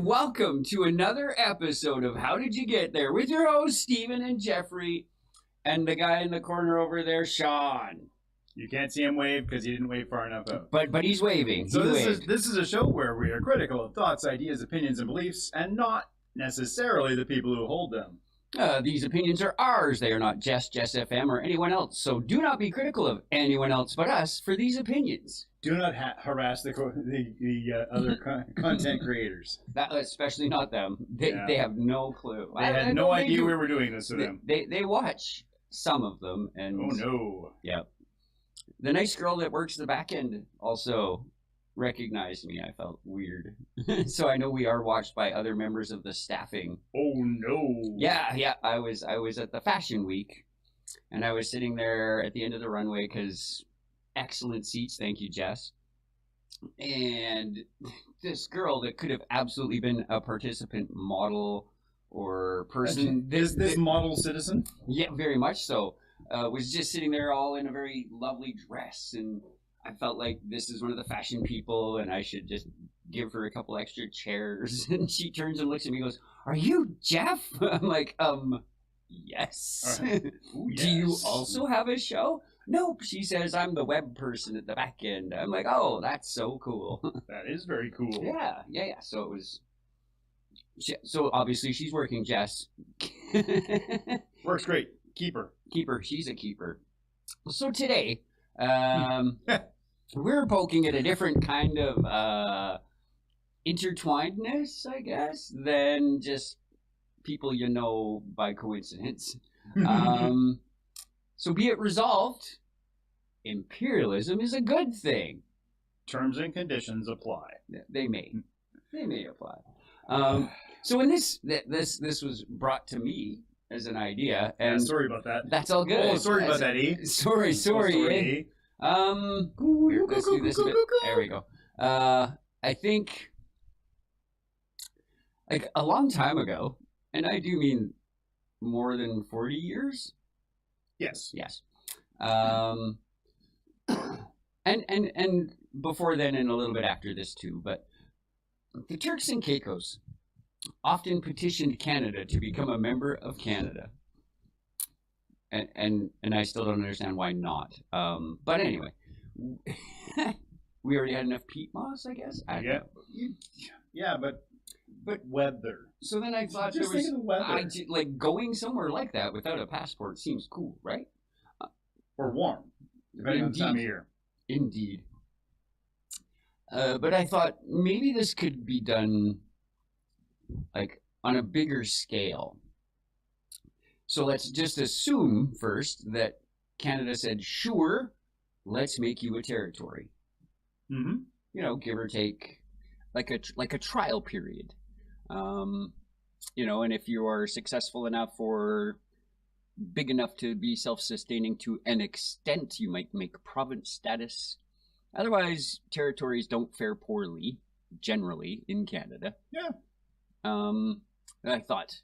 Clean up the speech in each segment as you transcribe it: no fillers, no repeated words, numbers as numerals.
welcome to another episode of How Did You Get There with your hosts, Stephen and Jeffrey, and the guy in the corner over there, Sean. You can't see him wave because he didn't wave far enough out. But he's waving. So this is a show where we are critical of thoughts, ideas, opinions, and beliefs, and not necessarily the people who hold them. These opinions are ours. They are not JessFM, or anyone else. So do not be critical of anyone else but us for these opinions. Do not harass the other content creators. Especially not them. They have no clue. They had no idea we were doing this to them. They watch some of them. And oh, no. Yeah. The nice girl that works the back end also recognized me. I felt weird. So I know we are watched by other members of the staffing. Oh, no. Yeah. I was at the Fashion Week, and I was sitting there at the end of the runway because excellent seats. Thank you, Jess. And this girl that could have absolutely been a participant model or person. Is this model citizen? Yeah, very much so. Was just sitting there all in a very lovely dress, and I felt like this is one of the fashion people and I should just give her a couple extra chairs. And she turns and looks at me and goes, "Are you Jeff?" I'm like, yes. Ooh, yes. Do you also have a show? Nope. She says, "I'm the web person at the back end." I'm like, oh, that's so cool. That is very cool. Yeah. So it was... So obviously she's working, Jess. Works great. Keeper. She's a keeper. So today, we're poking at a different kind of intertwinedness, I guess, than just people you know by coincidence. So be it resolved, imperialism is a good thing. Terms and conditions apply. They may apply. So when this was brought to me as an idea, and sorry about that. That's all good. Oh, sorry about that, E. Sorry. Sorry. Here, let's do this a bit. There we go. I think, like, a long time ago, and I do mean more than 40 years. Yes. And before then, and a little bit after this too, but the Turks and Caicos often petitioned Canada to become a member of Canada. And I still don't understand why not. But anyway, we already had enough peat moss, I guess. Yeah, but weather. So then I thought just think of the weather. Like going somewhere like that without a passport seems cool, right? Or warm, depending on the time of year. Indeed. But I thought maybe this could be done like on a bigger scale. So let's just assume first that Canada said, sure, let's make you a territory. Mm-hmm. You know, give or take like a trial period. You know, and if you are successful enough or big enough to be self-sustaining to an extent, you might make province status. Otherwise, territories don't fare poorly, generally, in Canada. Yeah. And I thought,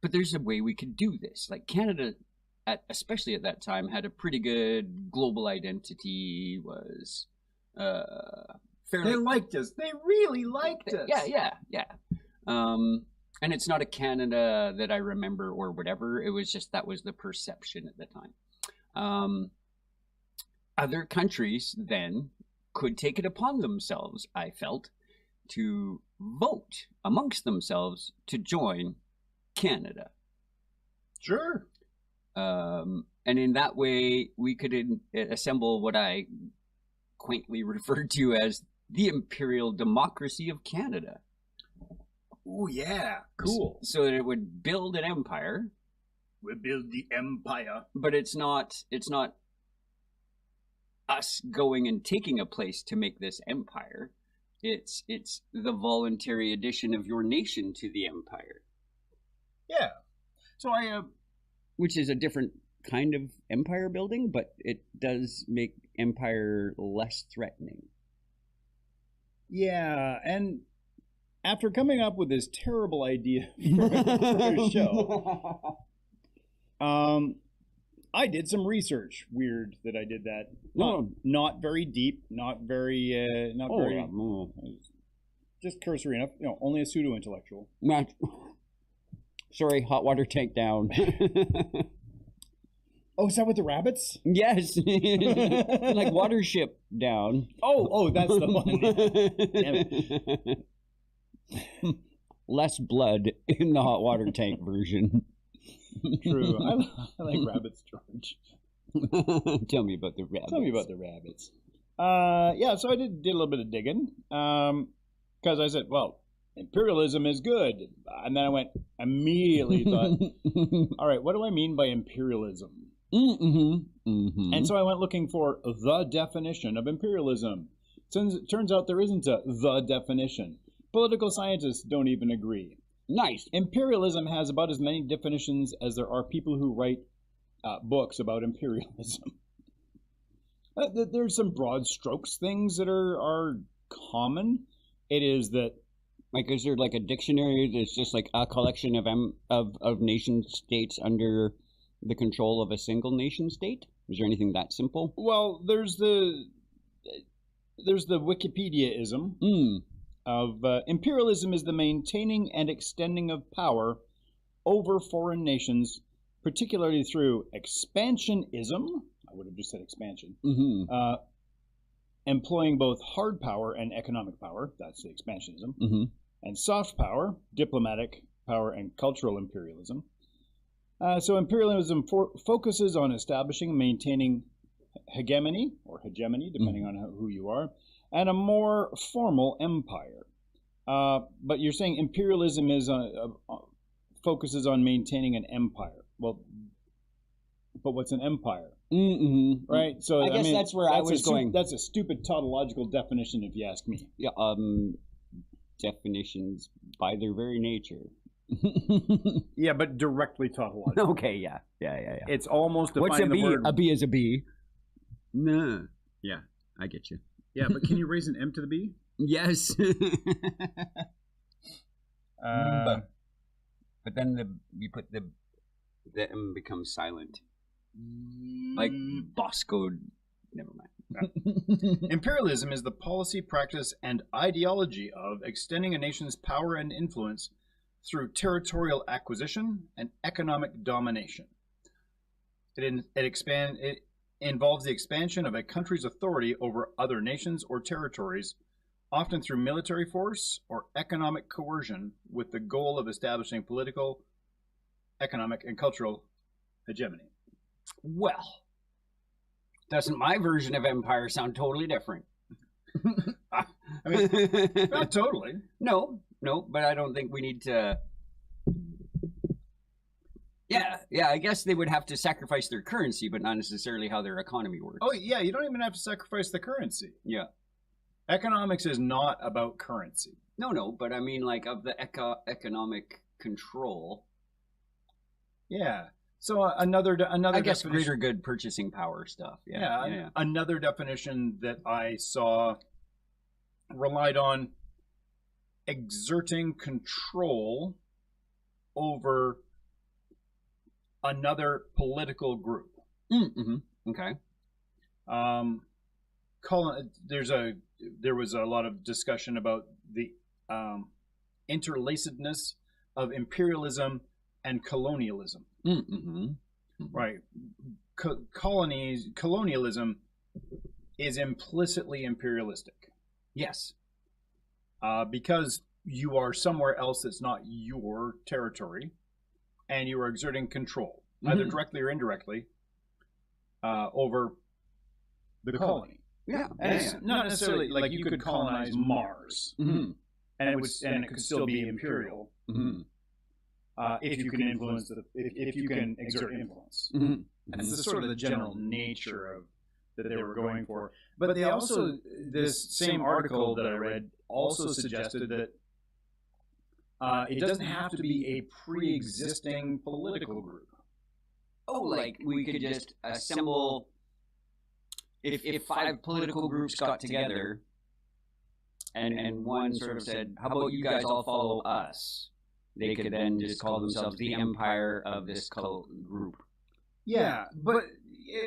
but there's a way we could do this. Like Canada, especially at that time, had a pretty good global identity, was fairly... They liked us. They really liked us. Yeah. And it's not a Canada that I remember or whatever. It was just that was the perception at the time. Other countries then could take it upon themselves, I felt, to vote amongst themselves to join Canada. Sure. And in that way, we could assemble what I quaintly referred to as the imperial democracy of Canada. Oh, yeah. Cool. So that it would build an empire. We build the empire. But it's not us going and taking a place to make this empire. It's the voluntary addition of your nation to the empire. Yeah. So which is a different kind of empire building, but it does make empire less threatening. Yeah, and after coming up with this terrible idea for a show, I did some research. Weird that I did that. Not very deep. Not very. just cursory enough. Only a pseudo-intellectual. Not, sorry, hot water tank down. Oh, is that with the rabbits? Yes. Like Watership down. Oh, that's the one. Damn it. Less blood in the hot water tank version. True. I like rabbits, George. Tell me about the rabbits. Yeah, so I did a little bit of digging. Because I said, well, imperialism is good. And then I immediately thought, all right, what do I mean by imperialism? And so I went looking for the definition of imperialism. Turns out there isn't the definition. Political scientists don't even agree. Nice. Imperialism has about as many definitions as there are people who write books about imperialism. There's some broad strokes things that are common. It is that, like, is there like a dictionary that's just like a collection of nation states under the control of a single nation state? Is there anything that simple? Well, there's the Wikipedia-ism of imperialism is the maintaining and extending of power over foreign nations, particularly through expansionism. I would have just said expansion. Employing both hard power and economic power. That's the expansionism. And soft power, diplomatic power, and cultural imperialism. So imperialism focuses on establishing and maintaining hegemony, depending on who you are, and a more formal empire. But you're saying imperialism is focuses on maintaining an empire. Well, but what's an empire? Right? So I guess that's where I was going. That's a stupid tautological definition, if you ask me. Yeah. Definitions by their very nature. Yeah, but directly tautological. Okay, yeah. It's almost defining what's a bee? the word. A bee is a bee. No. Yeah, I get you. Yeah, but can you raise an M to the B? Yes. But then you put the M becomes silent. Like Bosco. Never mind. Imperialism is the policy, practice, and ideology of extending a nation's power and influence through territorial acquisition and economic domination. It involves the expansion of a country's authority over other nations or territories, often through military force or economic coercion, with the goal of establishing political, economic, and cultural hegemony. Well, doesn't my version of empire sound totally different? I mean, not totally. No, but I don't think we need to. Yeah, I guess they would have to sacrifice their currency, but not necessarily how their economy works. Oh, yeah, you don't even have to sacrifice the currency. Yeah. Economics is not about currency. No, but I mean, like, of the economic control. Yeah. So another I guess definition, greater good purchasing power stuff. Yeah. Another definition that I saw relied on exerting control over another political group. Okay. There was a lot of discussion about the interlacedness of imperialism and colonialism. Right. Colonialism is implicitly imperialistic. Yes. Because you are somewhere else that's not your territory, and you are exerting control, either directly or indirectly, over the colony. Yeah. And it's not necessarily like you could colonize Mars, and it could still be imperial. If you can influence if you can exert influence. And this is sort of the general nature of that they were going for. But they also, this same article that I read also suggested that it doesn't have to be a pre-existing political group. Oh, like we could just assemble. If 5 political groups got together, and one sort of said, "How about you guys all follow us?" They could then just call themselves the empire of this group. Yeah, but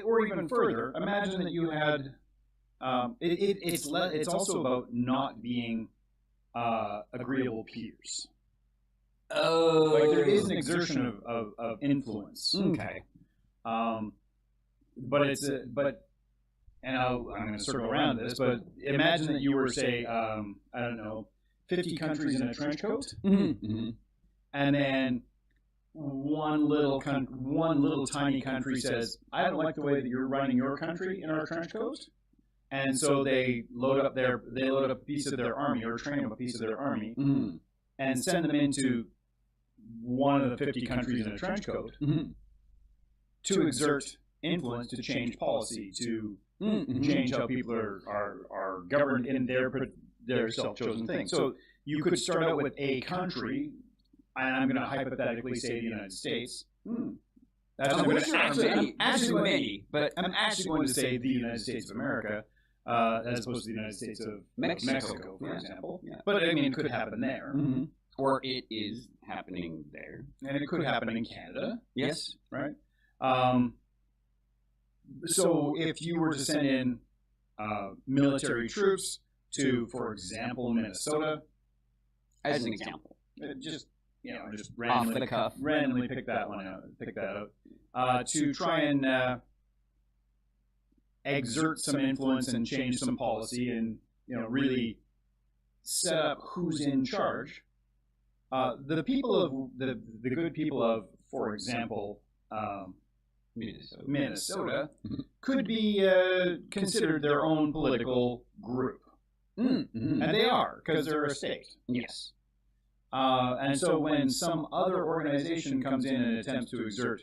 or even further, imagine that you had. It's also about not being agreeable peers. Oh, Like there is an exertion of influence. Okay. But and I'm going to circle around this, but imagine that you were, say, I don't know, 50 countries in a trench coat, Mm-hmm. and then one little tiny country says, "I don't like the way that you're running your country in our trench coat," and so they load up a piece of their army or train up a piece of their army Mm-hmm. and send them into one of the 50 countries in a trench coat Mm-hmm. to exert influence, to change policy, to change how people are governed in their self-chosen thing. So you could start out with a country, and I'm going to hypothetically say the United States. That's I'm going to say the United States of America, as opposed to the United States of Mexico, for example. Yeah. But I mean, it could happen there, Mm-hmm. Or it is happening there. and it could happen in Canada, Yes. right? So if you were to send in military troops to, for example, Minnesota, As an example. just Off randomly the cuff. pick that out, to try and exert some influence and change some policy, and really set up who's in charge. The people of the good people of, for example, Minnesota could be considered their own political group, Mm-hmm. and they are, because they're a state. Yes. And so when some other organization comes in and attempts to exert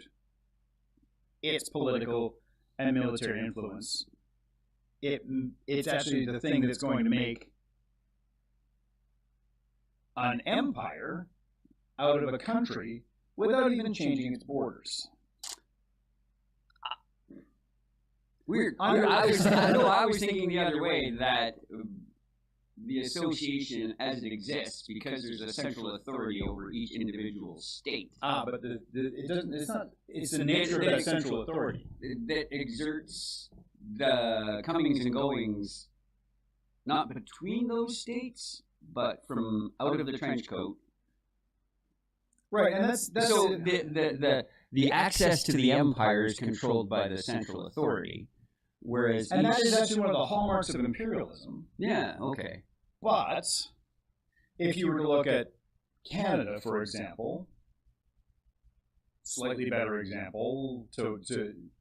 its political and military influence, it's actually the thing that's going to make an empire out of a country without even changing its borders. Weird. I was thinking the other way, that the association as it exists, because there's a central authority over each individual state. But it doesn't. It's not. It's the nature of that central authority that exerts the comings and goings, not between those states, but from out of the trench coat. right? And that's So the access to the empire is controlled by the central authority, whereas and that is actually one of the hallmarks of imperialism. yeah, okay. But if you were to look at Canada, for example, slightly better example, to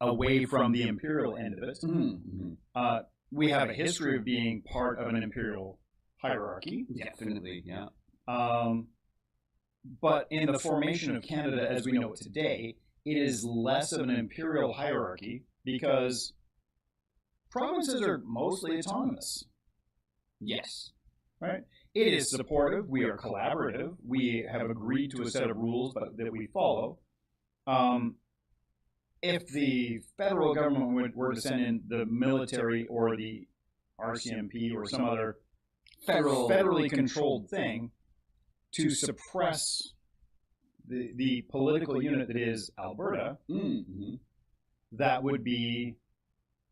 away from the imperial end of it, Mm-hmm. we have a history of being part of an imperial hierarchy. Definitely, yeah. But in the formation of Canada as we know it today, it is less of an imperial hierarchy because provinces are mostly autonomous. Yes. Right? It is supportive. We are collaborative. We have agreed to a set of rules that we follow. If the federal government were to send in the military or the RCMP or some other federally controlled thing to suppress the political unit that is Alberta, that would be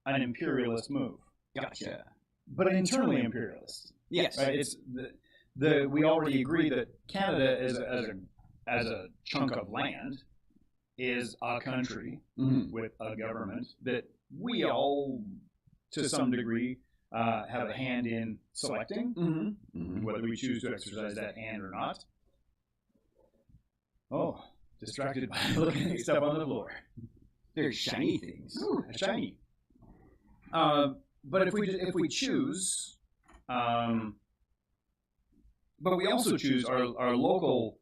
an imperialist move. Gotcha. But an internally imperialist. Yes. Right? It's we already agree that Canada as a chunk of land is a country with a government that we all, to some degree, have a hand in selecting, whether we choose to exercise that hand or not. Oh, distracted by looking at stuff on the floor. They're shiny things. Ooh, shiny. But if we choose, but we also choose our local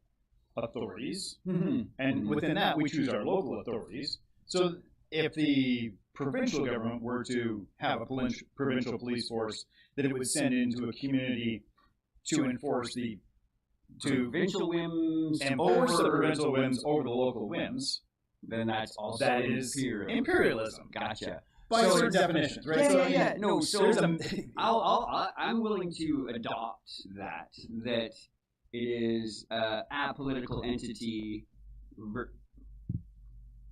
authorities, and within that we choose our local authorities. So if the provincial government were to have a provincial police force that it would send into a community to enforce the provincial whims, enforce the provincial whims over the local whims, then that's also that is imperialism. Gotcha. By certain definitions, right? Yeah. No, so there's I'm willing to adopt that it is a political entity.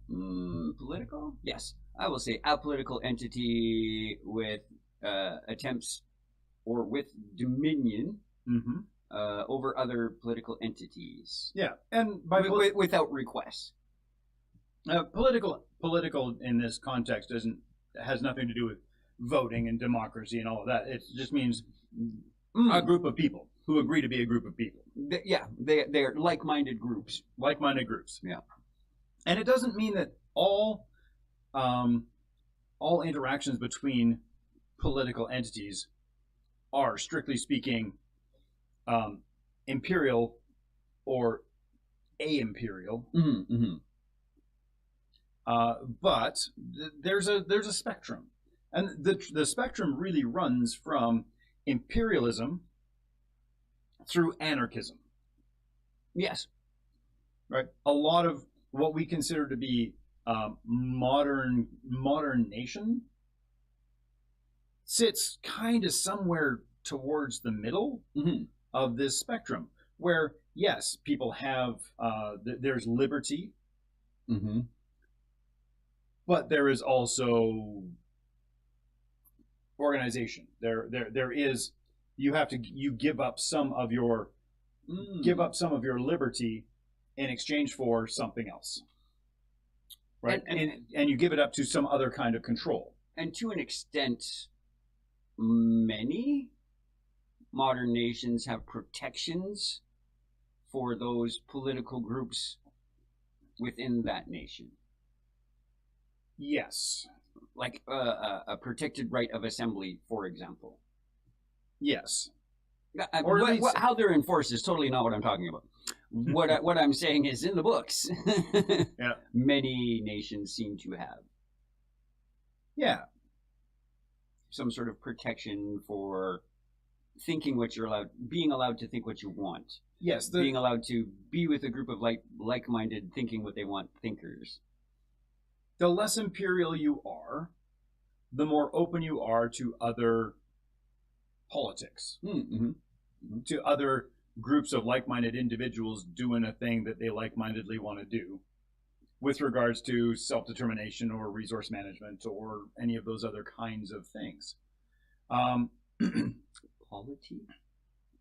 Political? Yes, I will say a political entity with attempts or with dominion over other political entities. Yeah, and by without request. Political in this context has nothing to do with voting and democracy and all of that. It just means a group of people who agree to be a group of people. They're like-minded groups. Like-minded groups. Yeah, and it doesn't mean that all interactions between political entities are, strictly speaking, imperial or a-imperial. Mm-hmm, mm-hmm. But there's a spectrum, and the spectrum really runs from imperialism through anarchism. Yes, right. A lot of what we consider to be modern nation sits kind of somewhere towards the middle of this spectrum, where yes, people have there's liberty. Mm-hmm. But there is also organization. There is you give up some of your liberty in exchange for something else, right? And you give it up to some other kind of control. And to an extent, many modern nations have protections for those political groups within that nation. Yes. Like a protected right of assembly, for example. Yes. Or how they're enforced is totally not what I'm talking about. What I'm saying is, in the books, yeah, many nations seem to have. Yeah. Some sort of protection for thinking what you're allowed, being allowed to think what you want. Yes. Being allowed to be with a group of like-minded, thinking what they want thinkers. The less imperial you are, the more open you are to other politics, to other groups of like-minded individuals doing a thing that they like-mindedly want to do with regards to self-determination or resource management or any of those other kinds of things. Polity?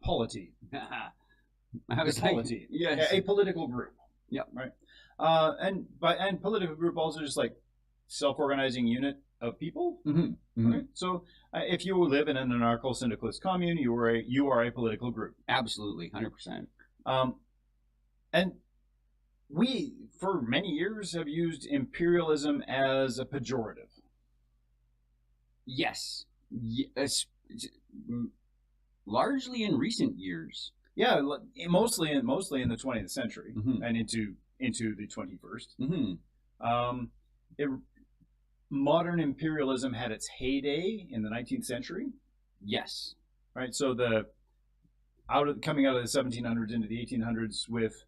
Polity. I was polity. Yes. Yeah, a political group. Yeah. Right. And political group also just like self-organizing unit of people. Mm-hmm. Mm-hmm. Right? So if you live in an anarcho-syndicalist commune, you are a political group. Absolutely, 100%. And we, for many years, have used imperialism as a pejorative. Yes. Yes. Largely in recent years. Yeah, mostly in the 20th century and into the 21st. Modern imperialism had its heyday in the 19th century. Yes. Right. So coming out of the 1700s into the 1800s with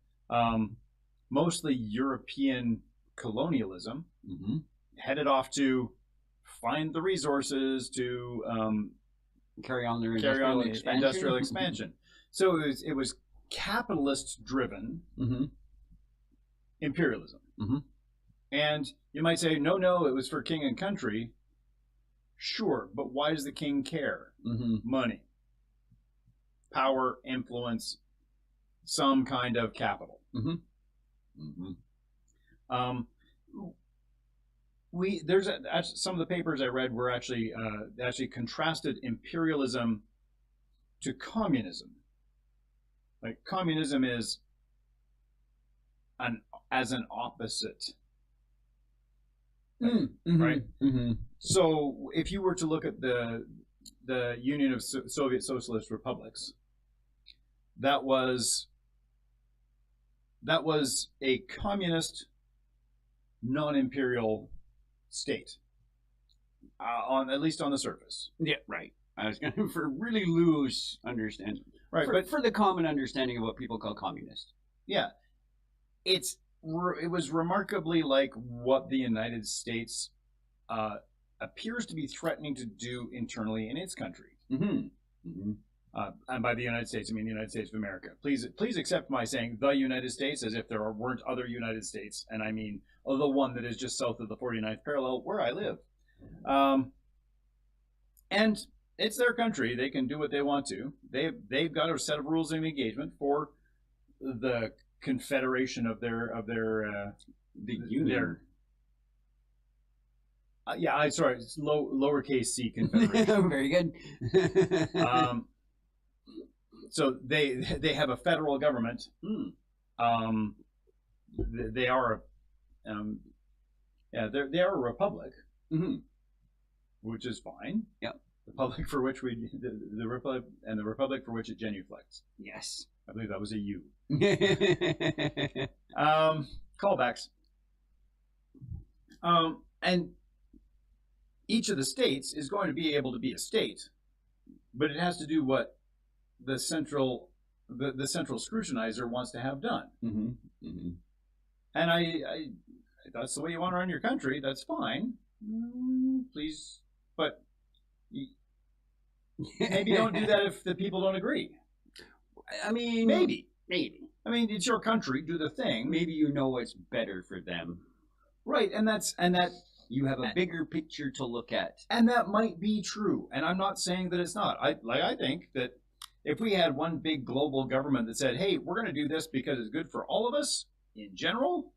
mostly European colonialism, headed off to find the resources to carry on their industrial expansion. So it was capitalist driven imperialism. And you might say, no, it was for king and country. Sure, but why does the king care? Money, power, influence, some kind of capital. Some of the papers I read were actually contrasted imperialism to communism. Like communism is as an opposite. Right? So if you were to look at the Union of Soviet Socialist Republics, that was a communist, non-imperial state, at least on the surface. Yeah, right. I was going for really loose understanding, right? But for the common understanding of what people call communist. Yeah, it was remarkably like what the United States appears to be threatening to do internally in its country. And by the United States, I mean the United States of America. Please accept my saying the United States as if there weren't other United States, and I mean the one that is just south of the 49th parallel where I live. And it's their country. They can do what they want to. They've got a set of rules of engagement for the confederation of their the union. Sorry, it's lowercase c confederation. Very good. So they have a federal government. They are they are a republic, which is fine. Yep. The republic for which the republic and the republic for which it genuflects. Yes. I believe that was a U. Callbacks. And each of the states is going to be able to be a state, but it has to do what the central scrutinizer wants to have done. And I that's the way you want to run your country. That's fine. Please, but maybe don't do that if the people don't agree. I mean, maybe. I mean, it's your country. Do the thing. Maybe you know what's better for them. Right, and that you have a bigger picture to look at, and that might be true. And I'm not saying that it's not. I think that if we had one big global government that said, "Hey, we're going to do this because it's good for all of us in general,"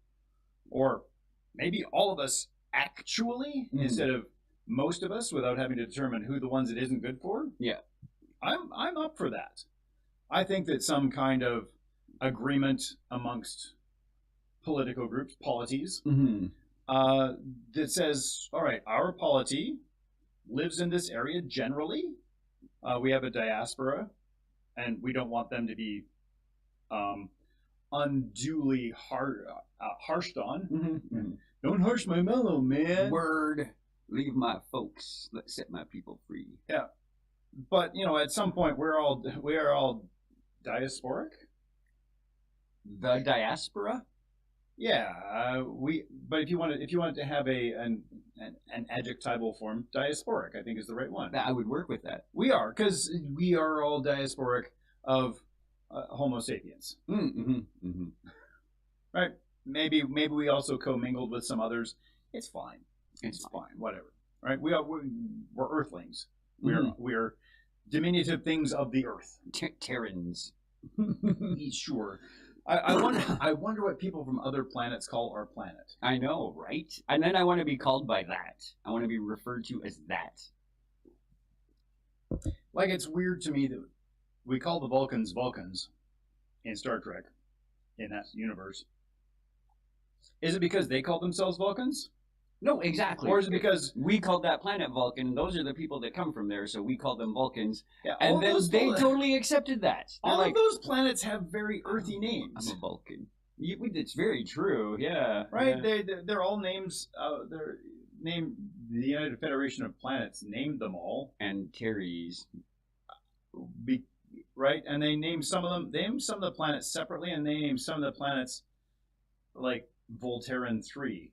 or maybe all of us actually, instead of most of us, without having to determine who the ones it isn't good for. Yeah, I'm up for that. I think that some kind of agreement amongst political groups, polities, that says, all right, our polity lives in this area generally. We have a diaspora, and we don't want them to be unduly harshed on. Don't harsh my mellow, man. Word. Leave my folks. Let's set my people free. Yeah. But, at some point, we are all diasporic. The diaspora? Yeah, But if you wanted to have an adjectival form, diasporic, I think is the right one. I would work with that. We are, because we are all diasporic of Homo sapiens. Right? Maybe we also commingled with some others. It's fine. It's fine. Whatever. Right? We're Earthlings. We're diminutive things of the Earth. Terrans. Sure. I wonder what people from other planets call our planet. I know, right? And then I want to be called by that. I want to be referred to as that. Like, it's weird to me that we call the Vulcans in Star Trek, in that universe. Is it because they call themselves Vulcans? No, exactly. Or is it because we called that planet Vulcan, and those are the people that come from there, so we call them Vulcans. Yeah, and then they totally accepted that. All of those planets have very earthy names. I'm a Vulcan. It's very true, yeah. Right? Yeah. They're all names. They're named. The United Federation of Planets named them all. And Terry's. Right? And they named some of them. They named some of the planets separately, and they named some of the planets like Volterran 3.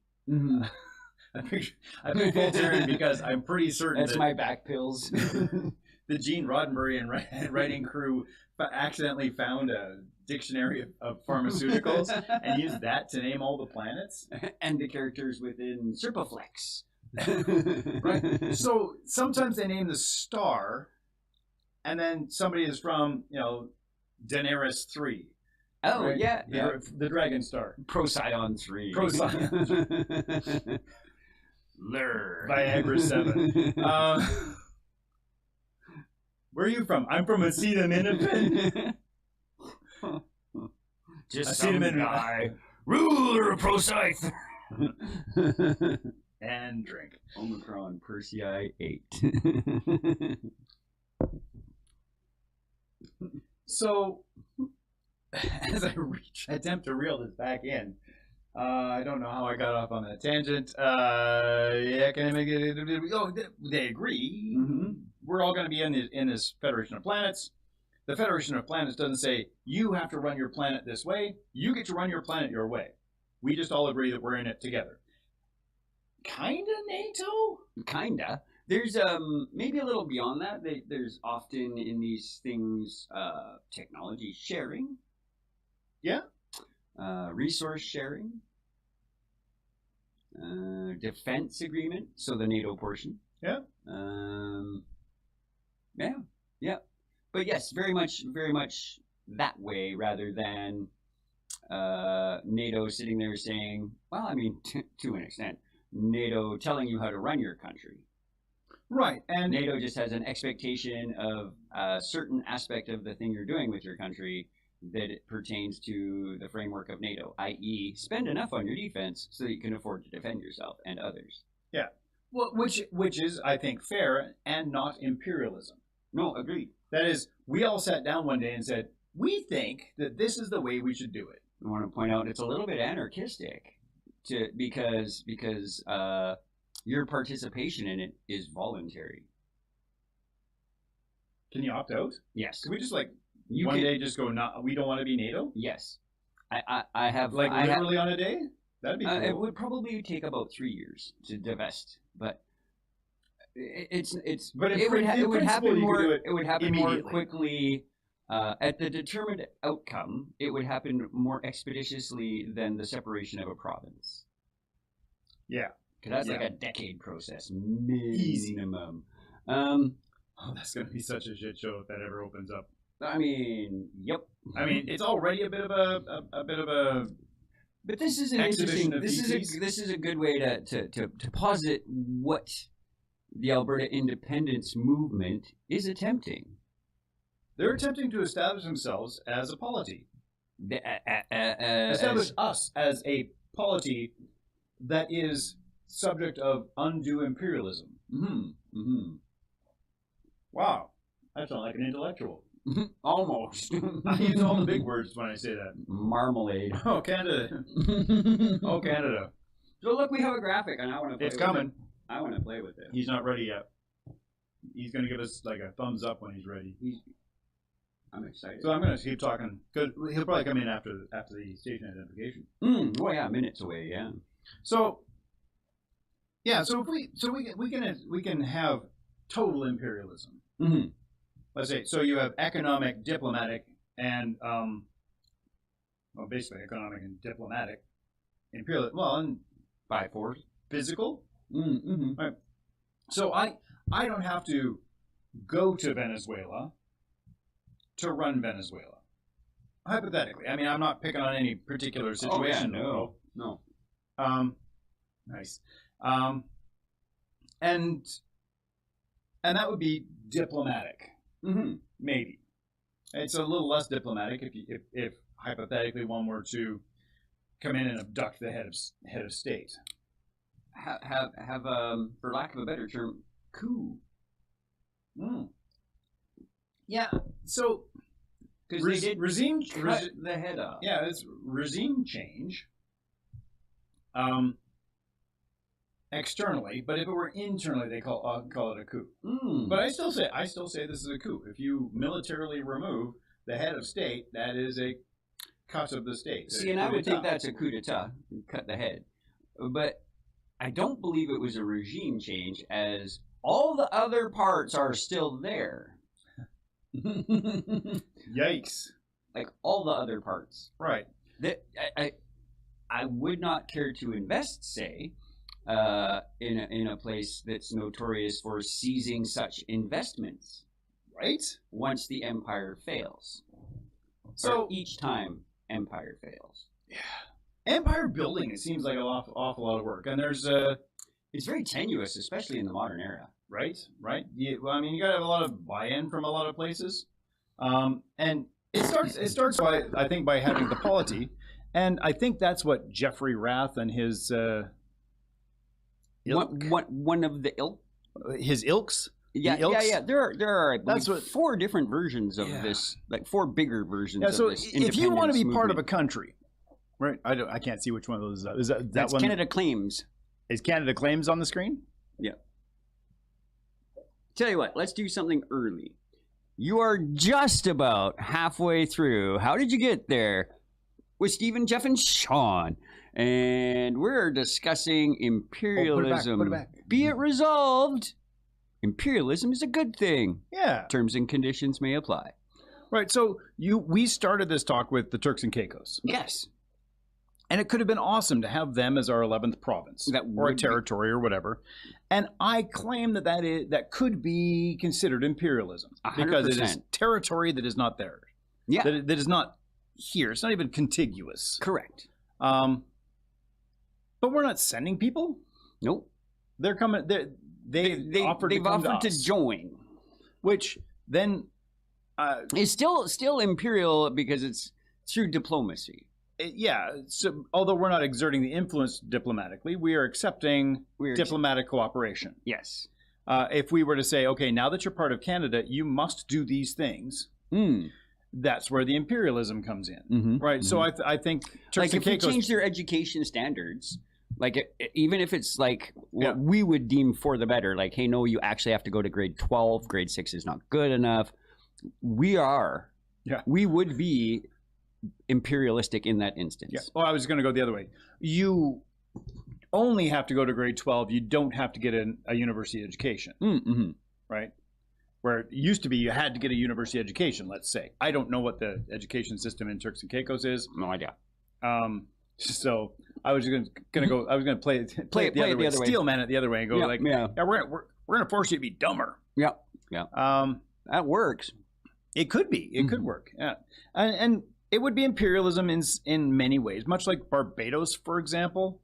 I picked Volterran because I'm pretty certain that's my back pills. The Gene Roddenberry and writing crew accidentally found a dictionary of pharmaceuticals and used that to name all the planets and the characters within Serpaflex. Right. So sometimes they name the star, and then somebody is from Daenerys 3. Oh, right? Yeah. The Dragon Star. Procyon 3. Lur. Viagra 7. Where are you from? I'm from Acetaminophen. Just some guy. Ruler of Procyon. And drink. Omicron Persei 8. So, as I attempt to reel this back in, I don't know how I got off on that tangent. Can I make it? Oh, they agree. We're all going to be in this Federation of Planets. The Federation of Planets doesn't say, you have to run your planet this way. You get to run your planet your way. We just all agree that we're in it together. Kinda NATO? Kinda. There's maybe a little beyond that. There's often in these things technology sharing. Yeah. Resource sharing. Defense agreement, so the NATO portion. Yeah. Yeah. But yes, very much that way rather than NATO sitting there saying, well, I mean, to an extent, NATO telling you how to run your country. Right. And NATO just has an expectation of a certain aspect of the thing you're doing with your country that it pertains to the framework of NATO, i.e. spend enough on your defense so that you can afford to defend yourself and others. Yeah. Well, which is, I think, fair and not imperialism. No, agreed. That is, we all sat down one day and said, we think that this is the way we should do it. I want to point out it's a little bit anarchistic because your participation in it is voluntary. Can you opt out? Yes. Can we just day just go, we don't want to be NATO? Yes. I have literally on a day? That'd be cool. It would probably take about 3 years to divest, but it would happen more quickly. At the determined outcome, it would happen more expeditiously than the separation of a province. Yeah. Because that's like a decade process, Easy. minimum. That's going to be such a shit show if that ever opens up. I mean, yep. I mean, it's already a bit of a. But this is an interesting. This is a good way to posit what the Alberta independence movement is attempting. They're attempting to establish themselves as a polity. Establish us as a polity that is subject of undue imperialism. Mm-hmm. Mm-hmm. Wow. I sound like an intellectual. Almost. I use all the big words when I say that. Marmalade. Oh, Canada. Oh, Canada. So look, we have a graphic, and I want to play with it. It's coming. I want to play with it. He's not ready yet. He's going to give us like a thumbs up when he's ready. I'm excited. So I'm going to keep talking. Good. He'll probably come in after the station identification. Oh yeah, minutes away. Yeah. So if we can have total imperialism. Mm-hmm. Let's say so. You have economic, diplomatic, and basically economic and diplomatic imperialism. Well, and by force, physical. Mm-hmm. Right. So I don't have to go to Venezuela to run Venezuela. Hypothetically, I mean, I'm not picking on any particular situation. Oh, yeah, no. Nice. And that would be diplomatic. Mm-hmm. Maybe it's a little less diplomatic if hypothetically one were to come in and abduct the head of state. Have for lack of a better term, coup. Yeah. So because they did cut the head off. Yeah, it's regime change. Externally, but if it were internally, they call it a coup. But I still say this is a coup. If you militarily remove the head of state, that is a cut of the state. See, and I would think that's a coup d'état, cut the head. But I don't believe it was a regime change, as all the other parts are still there. Yikes! Like all the other parts, right? That I would not care to invest, say. In a place that's notorious for seizing such investments, right? Once the empire fails, so or each time empire fails, empire building it seems like an awful lot of work, and there's it's very tenuous, especially in the modern era, right? Well, I mean, you got to have a lot of buy-in from a lot of places, and it starts by having the polity, and I think that's what Jeffrey Rath and his. One of the ilk, his ilks. Yeah. There are I believe, 4 different versions of this, like 4 bigger versions. Yeah. So of this if you want to be part of a movement. country, right? I can't see which one of those is that. That's one. Canada Claims. Is Canada Claims on the screen? Yeah. Tell you what, let's do something early. You are just about halfway through. How did you get there? With Stephen, Jeff, and Sean. And we're discussing imperialism. Put it back. Be it resolved, imperialism is a good thing. Yeah. Terms and conditions may apply. Right. So we started this talk with the Turks and Caicos. Yes. And it could have been awesome to have them as our 11th province or a territory or whatever. And I claim that could be considered imperialism 100%. because it is territory that is not theirs. Yeah. That is not here. It's not even contiguous. Correct. But we're not sending people. Nope. They're coming. They've offered to join, which then is still imperial because it's through diplomacy. So although we're not exerting the influence diplomatically, we are accepting diplomatic cooperation. Yes. If we were to say, okay, now that you're part of Canada, you must do these things. That's where the imperialism comes in, right? So I think Turks and Caicos, if we change their education standards, even if it's what we would deem for the better, hey, no, you actually have to go to grade 12, grade 6 is not good enough. We would be imperialistic in that instance. Yeah. Oh, I was going to go the other way. You only have to go to grade 12. You don't have to get a university education, right? Where it used to be you had to get a university education, let's say. I don't know what the education system in Turks and Caicos is. No idea. So I was going to go. I was going to play it the other way. Steel man it the other way and go we're going to force you to be dumber. Yeah. That works. It could be. It could work. Yeah, and it would be imperialism in many ways, much like Barbados, for example,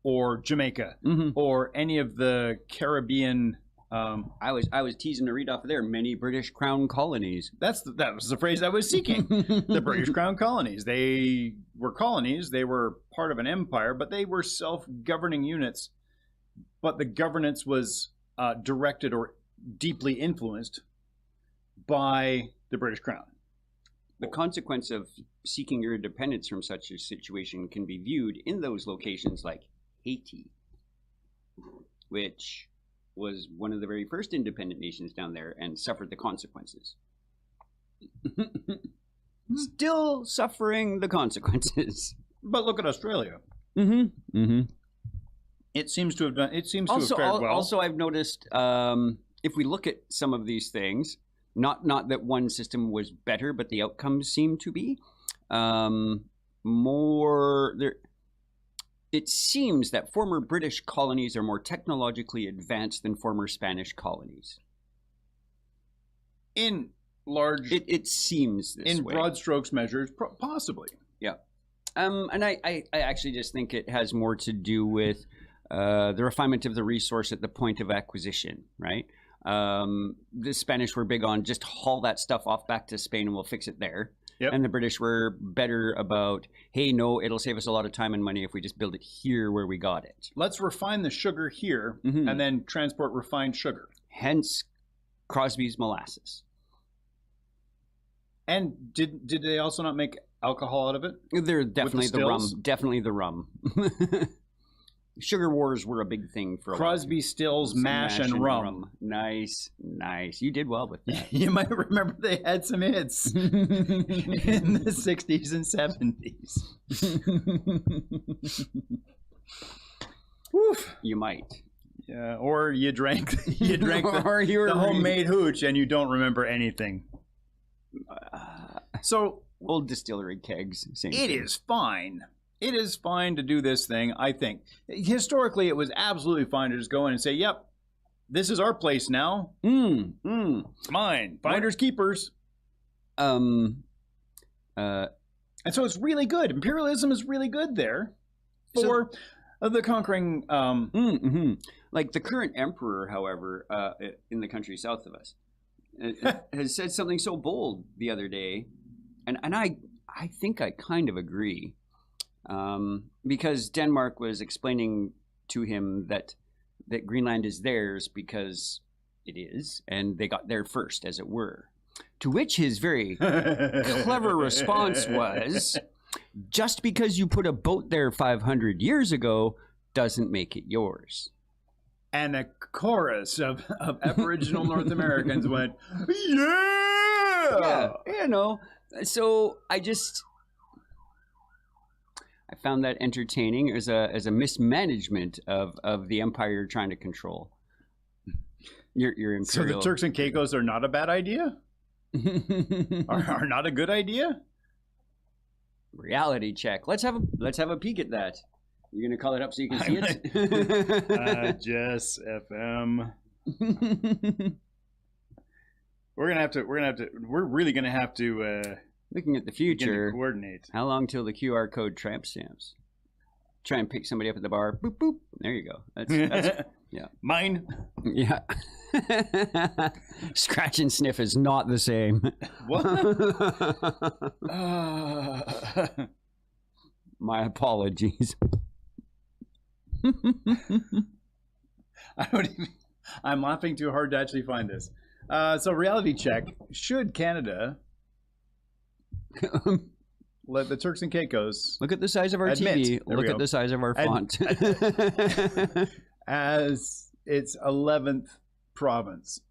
or Jamaica, or any of the Caribbean. I was teasing to read off of there. Many British Crown colonies. That was the phrase I was seeking. The British Crown colonies. They were colonies. They were part of an empire, but they were self-governing units. But the governance was directed or deeply influenced by the British Crown. The consequence of seeking your independence from such a situation can be viewed in those locations like Haiti, which was one of the very first independent nations down there and suffered the consequences. Still suffering the consequences. But look at Australia. It seems to have done. It seems to have fared well. Also, I've noticed if we look at some of these things, not that one system was better, but the outcomes seem to be more there. It seems that former British colonies are more technologically advanced than former Spanish colonies. In large, it seems this way. Broad strokes measures, possibly. Yeah, and I actually just think it has more to do with the refinement of the resource at the point of acquisition, right? The Spanish were big on just haul that stuff off back to Spain and we'll fix it there. Yep. And the British were better about, hey, no, it'll save us a lot of time and money if we just build it here where we got it. Let's refine the sugar here and then transport refined sugar. Hence Crosby's molasses. And did they also not make alcohol out of it? They're definitely the rum. Definitely the rum. Sugar wars were a big thing for a Crosby, while. Stills, mash, and rum. Nice. You did well with that. You might remember they had some hits in the 60s and 70s. Woof. You might. Yeah, or you drank the homemade hooch and you don't remember anything. So old distillery kegs. Same thing. It is fine. It is fine to do this thing, I think. Historically, it was absolutely fine to just go in and say, yep, this is our place now. It's mine. Finders, keepers. And so it's really good. Imperialism is really good there for the conquering. Like the current emperor, however, in the country south of us, has said something so bold the other day. And I think I kind of agree. Because Denmark was explaining to him that Greenland is theirs because it is, and they got there first, as it were. To which his very clever response was, just because you put a boat there 500 years ago doesn't make it yours. And a chorus of Aboriginal North Americans went, yeah! You know, so I found that entertaining as a mismanagement of the empire you're trying to control. Your imperial. So the Turks and Caicos are not a bad idea? are not a good idea? Reality check. Let's have a peek at that. You're gonna call it up so you can see it. Jess FM. We're really gonna have to. Looking at the future. Coordinate. How long till the QR code tramp stamps? Try and pick somebody up at the bar. Boop boop. There you go. That's yeah. Mine. Yeah. Scratch and sniff is not the same. What? My apologies. I'm laughing too hard to actually find this. So reality check. Should Canada let the Turks and Caicos look at the size of our TV. Look at the size of our font. As its 11th province.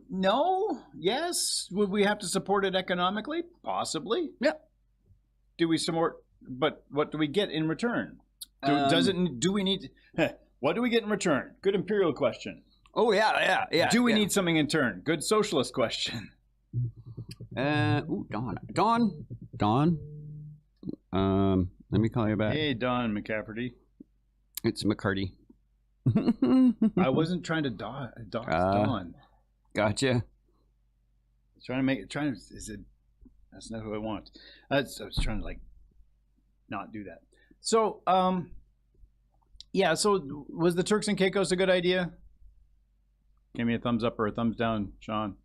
No? Yes? Would we have to support it economically? Possibly. Yeah. Do we support, but what do we get in return? Do we need, what do we get in return? Good imperial question. Oh, yeah. Do we need something in turn? Good socialist question. Dawn. Let me call you back. Hey, Don McCafferty. It's McCarty. I wasn't trying to dox Don. Gotcha. That's not who I want. I was trying to not do that. So, yeah. So, was the Turks and Caicos a good idea? Give me a thumbs up or a thumbs down, Sean.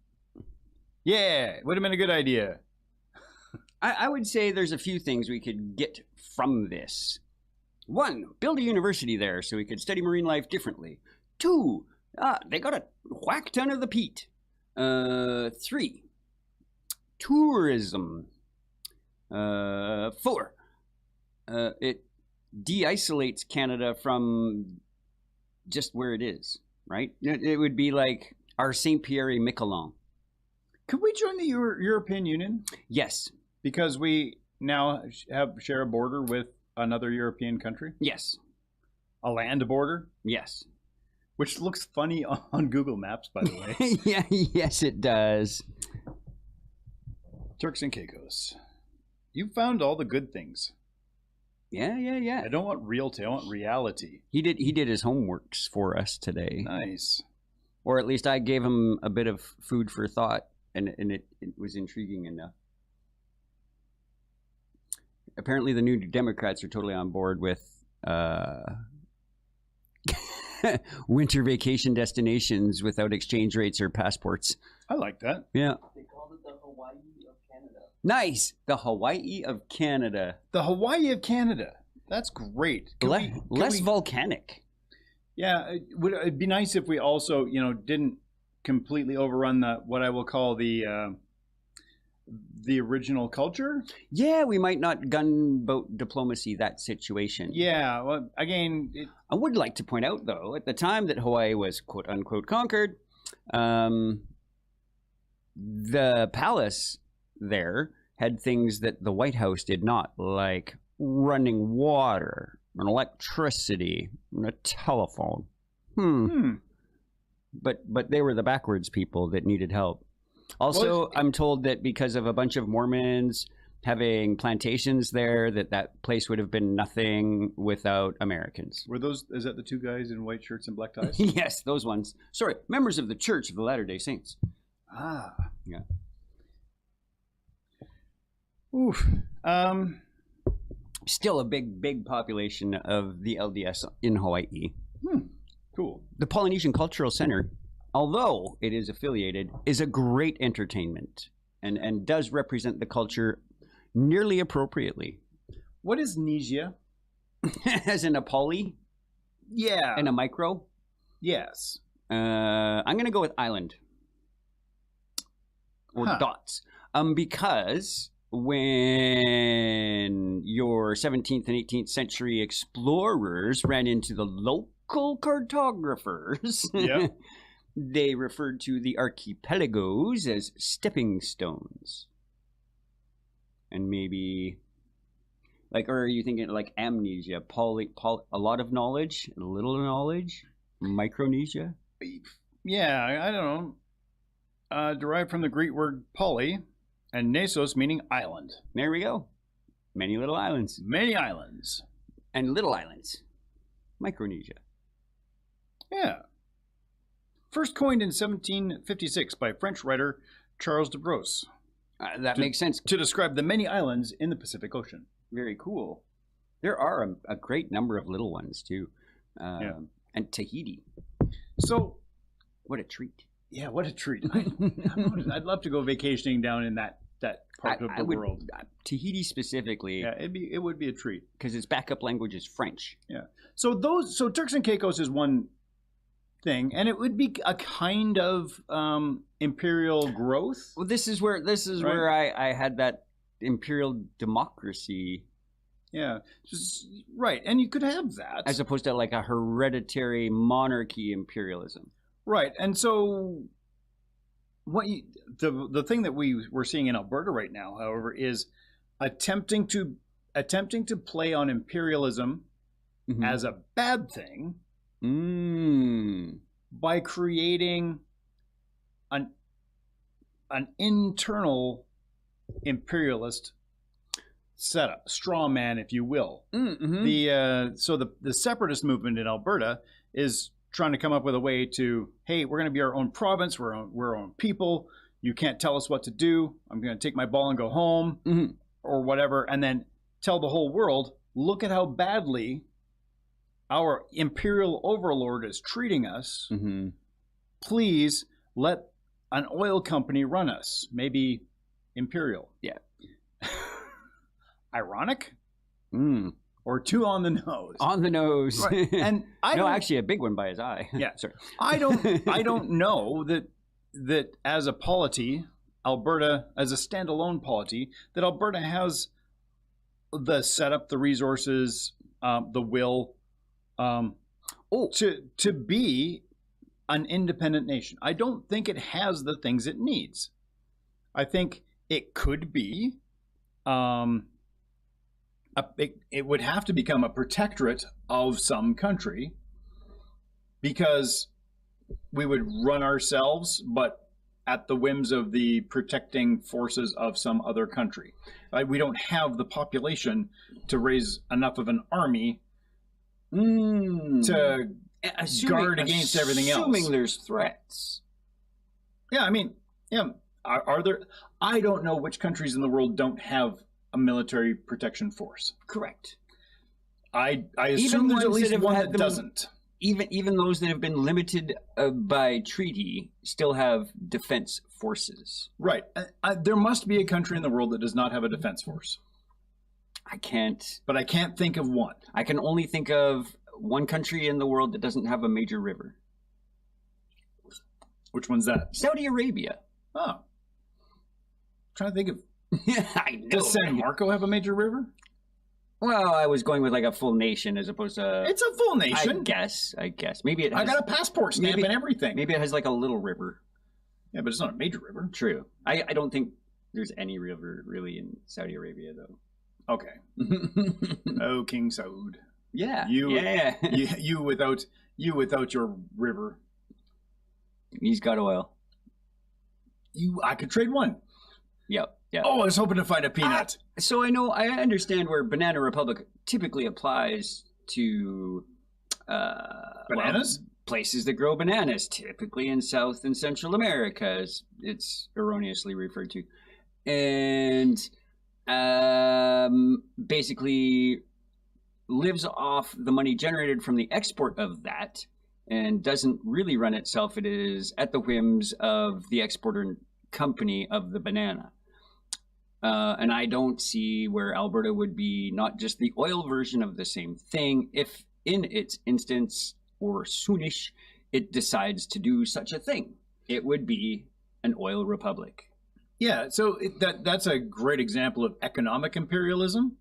Yeah, would have been a good idea. I would say there's a few things we could get from this. 1, build a university there so we could study marine life differently. 2, they got a whack ton of the peat. 3, tourism. 4, it de-isolates Canada from just where it is, right? It would be like our Saint Pierre et Miquelon. Could we join the European Union? Yes. Because we now share a border with another European country? Yes. A land border? Yes. Which looks funny on Google Maps, by the way. Yeah, yes, it does. Turks and Caicos. You found all the good things. Yeah. I don't want reality. I want reality. He did his homeworks for us today. Nice. Or at least I gave him a bit of food for thought, and it was intriguing enough. Apparently the New Democrats are totally on board with winter vacation destinations without exchange rates or passports. I like that. Yeah. They called it the Hawaii of Canada. Nice. The Hawaii of Canada. The Hawaii of Canada. That's great. Less volcanic. Yeah, it'd be nice if we also, didn't completely overrun what I will call the original culture. Yeah, we might not gunboat diplomacy that situation. Yeah, well, again... I would like to point out, though, at the time that Hawaii was quote-unquote conquered, the palace there had things that the White House did not, like running water, and electricity, and a telephone. But they were the backwards people that needed help. Also, I'm told that because of a bunch of Mormons having plantations there, that place would have been nothing without Americans. Is that the two guys in white shirts and black ties? Yes, those ones. Sorry, members of the Church of the Latter-day Saints. Ah. Yeah. Oof. Still a big population of the LDS in Hawaii. Cool. The Polynesian Cultural Center, although it is affiliated, is a great entertainment and does represent the culture nearly appropriately. What is Nesia? As in a poly? Yeah. And a micro? Yes. I'm going to go with island. Or dots. Because when your 17th and 18th century explorers ran into the local cartographers, yep. They referred to the archipelagos as stepping stones. And maybe, or are you thinking like amnesia, a lot of knowledge, a little knowledge, Micronesia? Yeah, I don't know. Derived from the Greek word poly, and nesos meaning island. There we go. Many little islands. Many islands. And little islands. Micronesia. Yeah. First coined in 1756 by French writer Charles de Brosse. That makes sense. To describe the many islands in the Pacific Ocean. Very cool. There are a great number of little ones, too. And Tahiti. So, what a treat. Yeah, what a treat. I'd love to go vacationing down in that part of the world. Tahiti specifically. Yeah, it would be a treat. Because its backup language is French. Yeah. So Turks and Caicos is one thing, and it would be a kind of imperial growth. Well, this is where I had that imperial democracy. Yeah, right, and you could have that as opposed to like a hereditary monarchy imperialism. Right, and so the thing that we're seeing in Alberta right now, however, is attempting to play on imperialism as a bad thing by creating an internal imperialist setup, straw man, if you will. The separatist movement in Alberta is trying to come up with a way to, hey, we're going to be our own province, we're our own people. You can't tell us what to do. I'm going to take my ball and go home, or whatever, and then tell the whole world, look at how badly our imperial overlord is treating us. Please let an oil company run us. Maybe imperial. Yeah. Ironic? Or too on the nose. On the nose. Right. And actually a big one by his eye. Yeah. Sorry. I don't know that as a polity, Alberta, as a standalone polity, that Alberta has the setup, the resources, the will to be an independent nation. I don't think it has the things it needs. I think it could be it would have to become a protectorate of some country, because we would run ourselves, but at the whims of the protecting forces of some other country. We don't have the population to raise enough of an army to guard against everything else. Assuming there's threats. Yeah, I mean, are there? I don't know which countries in the world don't have a military protection force. Correct. I assume there's at least one that doesn't. Even those that have been limited by treaty still have defense forces. Right. There must be a country in the world that does not have a defense force. I can't think of one. I can only think of one country in the world that doesn't have a major river. Which one's that? Saudi Arabia. Oh. I'm trying to think of. Yeah, I know. Does San Marco have a major river? Well, I was going with like a full nation as opposed to. It's a full nation. I guess. Maybe it has. I got a passport stamp and everything. Maybe it has like a little river. Yeah, but it's not a major river. True. I don't think there's any river really in Saudi Arabia, though. Okay. Oh, King Saud. Yeah. You without your river. He's got oil. I could trade one. Yep. Yeah. Oh, I was hoping to find a peanut. So I understand where Banana Republic typically applies to bananas? Places that grow bananas, typically in South and Central America, as it's erroneously referred to. And basically lives off the money generated from the export of that and doesn't really run itself. It is at the whims of the exporter company of the banana. And I don't see where Alberta would be not just the oil version of the same thing if in its instance or soonish it decides to do such a thing. It would be an oil republic. Yeah, so that's a great example of economic imperialism.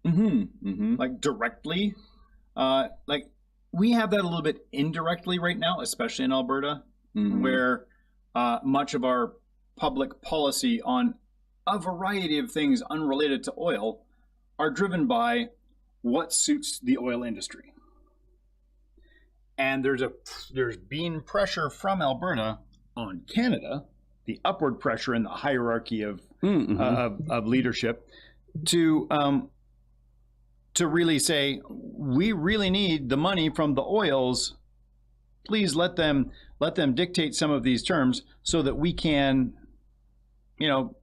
Like directly. Like we have that a little bit indirectly right now, especially in Alberta, where much of our public policy on a variety of things unrelated to oil are driven by what suits the oil industry. And there's been pressure from Alberta on Canada, the upward pressure in the hierarchy of leadership, to to really say, we really need the money from the oils. Please let them dictate some of these terms so that we can,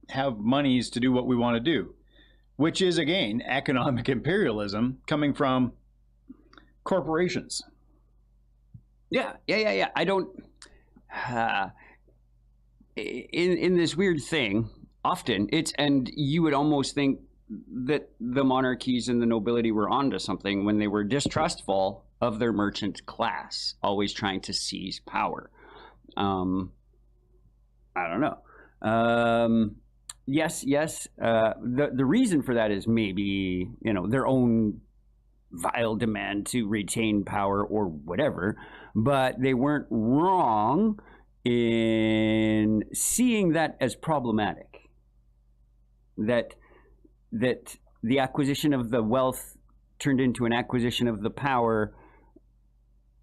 have monies to do what we want to do, which is, again, economic imperialism coming from corporations. Yeah. I don't. In this weird thing, often and you would almost think that the monarchies and the nobility were onto something when they were distrustful of their merchant class, always trying to seize power. I don't know. Yes. The reason for that is maybe, their own vile demand to retain power or whatever, but they weren't wrong in seeing that as problematic. That the acquisition of the wealth turned into an acquisition of the power,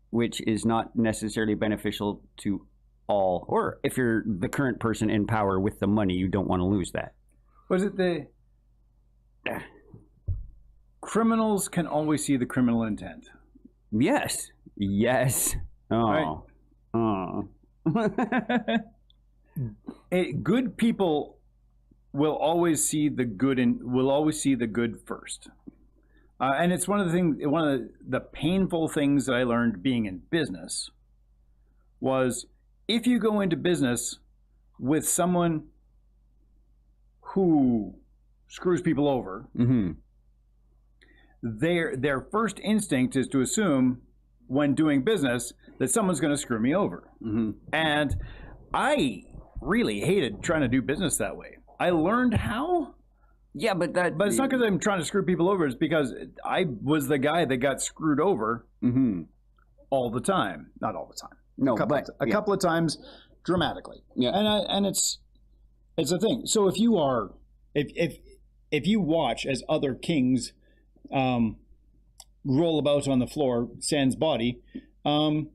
which is not necessarily beneficial to all. Or if you're the current person in power with the money, you don't want to lose that. Was it the criminals can always see the criminal intent? Yes. Oh. Right. Oh. Good people will always see the good first. And it's one of the painful things that I learned being in business was, if you go into business with someone who screws people over, Mm-hmm. their first instinct is to assume when doing business that someone's going to screw me over. Mm-hmm. And I really hated trying to do business that way. I learned how. Yeah, but it's not because I'm trying to screw people over. It's because I was the guy that got screwed over Mm-hmm. all the time. Not all the time. No, a couple of times dramatically. Yeah. And it's a thing. So if you are if you watch as other kings roll about on the floor sans body, and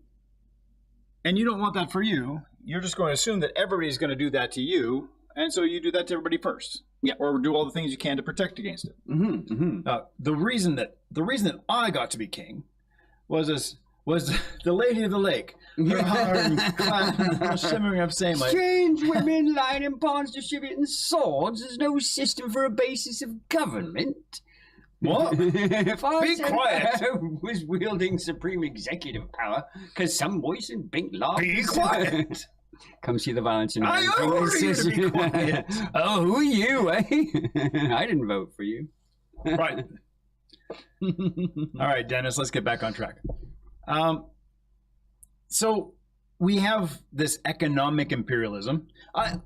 you don't want that for you, you're just going to assume that everybody's going to do that to you, and so you do that to everybody first. Yeah. Or do all the things you can to protect against it. Mm-hmm. Mm-hmm. The reason that I got to be king was the Lady of the Lake. Her heart shimmering up, saying like, strange women lying in ponds distributing swords. There's no system for a basis of government. What? If I Be said quiet. I was wielding supreme executive power because some voice in pink law. Be quiet. Come see the violence in I order you to be quiet. Oh, who are you, eh? I didn't vote for you. Right. All right, Dennis, let's get back on track. So we have this economic imperialism. I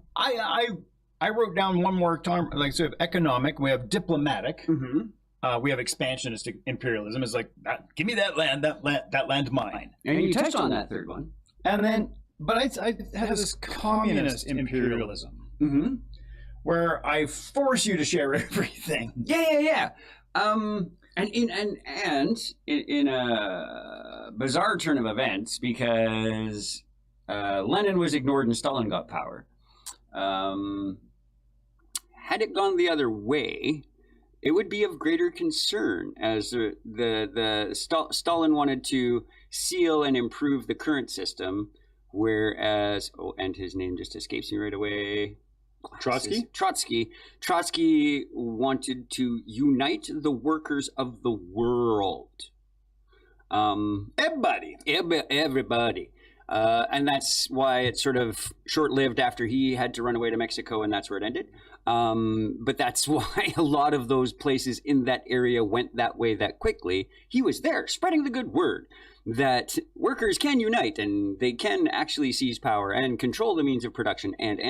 wrote down one more term, like, so we have economic, we have diplomatic, Mm-hmm. we have expansionist imperialism. It's like, give me that land, that land's mine. And you touched on that third one. And then, but I have this communist imperialism, Mm-hmm. where I force you to share everything. Yeah. And in a bizarre turn of events, because Lenin was ignored and Stalin got power. Had it gone the other way, it would be of greater concern, as Stalin wanted to seal and improve the current system, whereas and his name just escapes me right away. Trotsky wanted to unite the workers of the world. Everybody. And that's why it's sort of short-lived after he had to run away to Mexico, and that's where it ended. But that's why a lot of those places in that area went that way that quickly. He was there spreading the good word that workers can unite and they can actually seize power and control the means of production and.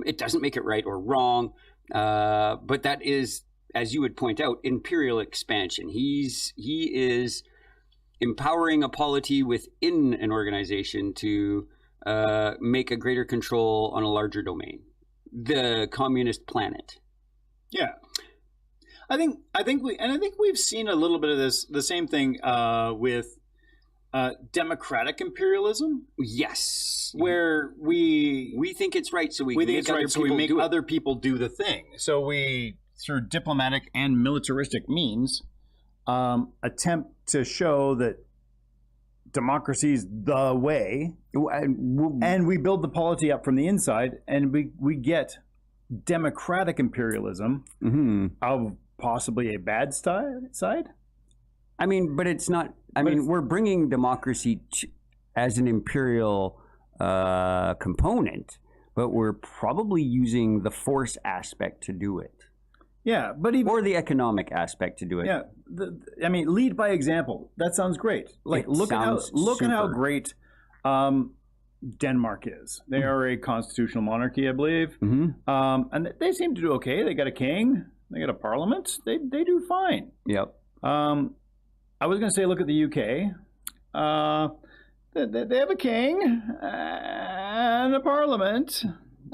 It doesn't make it right or wrong, but that is, as you would point out, imperial expansion. He is empowering a polity within an organization to make a greater control on a larger domain, the communist planet. Yeah, I think we've seen a little bit of this, the same thing with democratic imperialism. Yes, where we think it's right, so we think make it's right, so we make other people do the thing. So we, through diplomatic and militaristic means, attempt to show that democracy is the way, and we build the polity up from the inside, and we get democratic imperialism of possibly a bad side. I mean, but it's not. I mean, we're bringing democracy as an imperial component, but we're probably using the force aspect to do it. Yeah, but or the economic aspect to do it. Yeah, I mean, lead by example. That sounds great. Like, look at how great Denmark is. They are a constitutional monarchy, I believe, and they seem to do okay. They got a king. They got a parliament. They do fine. Yep. I was going to say, look at the UK. They have a king and a parliament.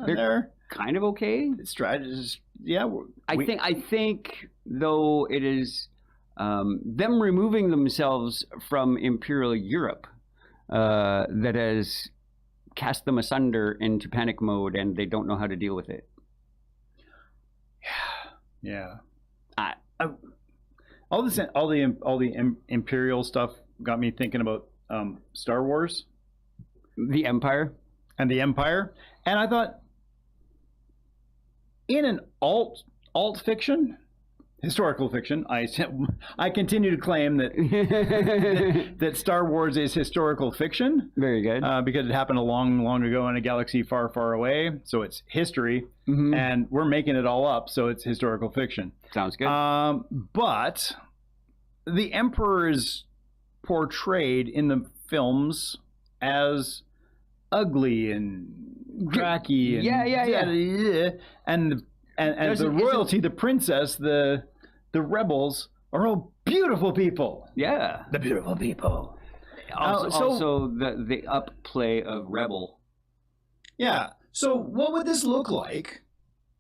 They're kind of okay. Strategists. Yeah, I think though it is them removing themselves from imperial Europe that has cast them asunder into panic mode, and they don't know how to deal with it. Yeah. All the imperial stuff got me thinking about Star Wars, the Empire, and I thought, in an alt fiction, historical fiction, I continue to claim that that Star Wars is historical fiction. Very good, because it happened a long ago in a galaxy far, far away. So it's history, and we're making it all up. So it's historical fiction. Sounds good. But the Emperor is portrayed in the films as ugly and cracky, and and the royalty, the princess, the rebels are all beautiful people. Yeah, the beautiful people. Also the upplay of rebel. Yeah. So what would this look like?